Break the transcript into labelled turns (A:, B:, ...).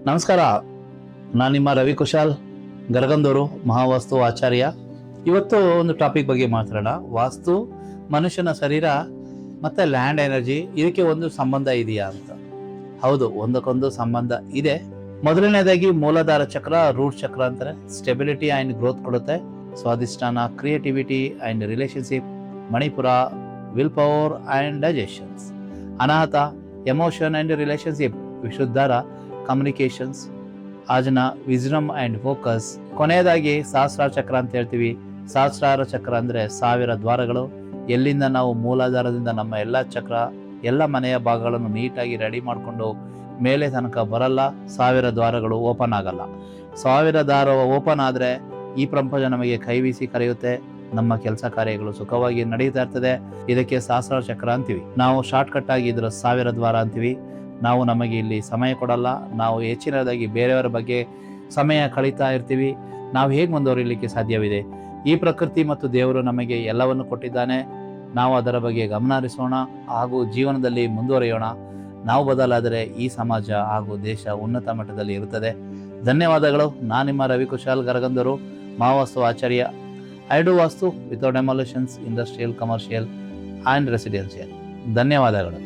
A: ನಮಸ್ಕಾರ, ನಾನು ನಿಮ್ಮ ರವಿ ಕುಶಾಲ್ ಗರಗಂದೂರು, ಮಹಾವಾಸ್ತು ಆಚಾರ್ಯ. ಇವತ್ತು ಒಂದು ಟಾಪಿಕ್ ಬಗ್ಗೆ ಮಾತಾಡೋಣ. ವಾಸ್ತು, ಮನುಷ್ಯನ ಶರೀರ ಮತ್ತು ಲ್ಯಾಂಡ್ ಎನರ್ಜಿ, ಇದಕ್ಕೆ ಒಂದು ಸಂಬಂಧ ಇದೆಯಾ ಅಂತ. ಹೌದು, ಒಂದಕ್ಕೊಂದು ಸಂಬಂಧ ಇದೆ. ಮೊದಲನೇದಾಗಿ ಮೂಲಾಧಾರ ಚಕ್ರ, ರೂಟ್ ಚಕ್ರ ಅಂತಾರೆ. ಸ್ಟೆಬಿಲಿಟಿ ಆ್ಯಂಡ್ ಗ್ರೋತ್ ಕೊಡುತ್ತೆ. Swadhisthana, creativity and relationship. Manipura, will power and digestions. Anahata, emotion and relationship. Vishuddha, communications. Ajna, wisdom and focus. ಕೊನೆಯದಾಗಿ ಸಹಸ್ರಾರ ಚಕ್ರ ಅಂತ ಹೇಳ್ತೀವಿ. ಸಹಸ್ರಾರ ಚಕ್ರ ಅಂದರೆ 1000 ದ್ವಾರಗಳು. ಎಲ್ಲಿಂದ ನಾವು ಮೂಲಾಧಾರದಿಂದ ನಮ್ಮ ಎಲ್ಲ ಚಕ್ರ, ಎಲ್ಲ ಮನೆಯ ಭಾಗಗಳನ್ನು ನೀಟಾಗಿ ರೆಡಿ ಮಾಡಿಕೊಂಡು ಮೇಲೆ ತನಕ ಬರಲ್ಲ, 1000 ದ್ವಾರಗಳು ಓಪನ್ ಆಗಲ್ಲ. 1000 ದ್ವಾರ ಓಪನ್ ಆದರೆ ಈ ಪ್ರಪಂಚ ನಮಗೆ ಕೈಬೀಸಿ ಕರೆಯುತ್ತೆ. ನಮ್ಮ ಕೆಲಸ ಕಾರ್ಯಗಳು ಸುಖವಾಗಿ ನಡೀತಾ ಇರ್ತದೆ. ಇದಕ್ಕೆ ಸಹಸ್ರಾರ ಚಕ್ರ ಅಂತೀವಿ. ನಾವು ಶಾರ್ಟ್ಕಟ್ ಆಗಿ ಇದರ 1000 ದ್ವಾರ ಅಂತೀವಿ. ನಾವು ನಮಗೆ ಇಲ್ಲಿ ಸಮಯ ಕೊಡಲ್ಲ. ನಾವು ಹೆಚ್ಚಿನದಾಗಿ ಬೇರೆಯವರ ಬಗ್ಗೆ ಸಮಯ ಕಳೀತಾ ಇರ್ತೀವಿ. ನಾವು ಹೇಗೆ ಮುಂದುವರಿಲಿಕ್ಕೆ ಸಾಧ್ಯವಿದೆ? ಈ ಪ್ರಕೃತಿ ಮತ್ತು ದೇವರು ನಮಗೆ ಎಲ್ಲವನ್ನು ಕೊಟ್ಟಿದ್ದಾನೆ. ನಾವು ಅದರ ಬಗ್ಗೆ ಗಮನ ಹರಿಸೋಣ ಹಾಗೂ ಜೀವನದಲ್ಲಿ ಮುಂದುವರಿಯೋಣ. ನಾವು ಬದಲಾದರೆ ಈ ಸಮಾಜ ಹಾಗೂ ದೇಶ ಉನ್ನತ ಮಟ್ಟದಲ್ಲಿ ಇರುತ್ತದೆ. ಧನ್ಯವಾದಗಳು. ನಾನು ನಿಮ್ಮ Ravi Kushal Garagandur, MahaVastu Acharya. I do vastu without demolitions, industrial, commercial and residential. ಧನ್ಯವಾದಗಳು.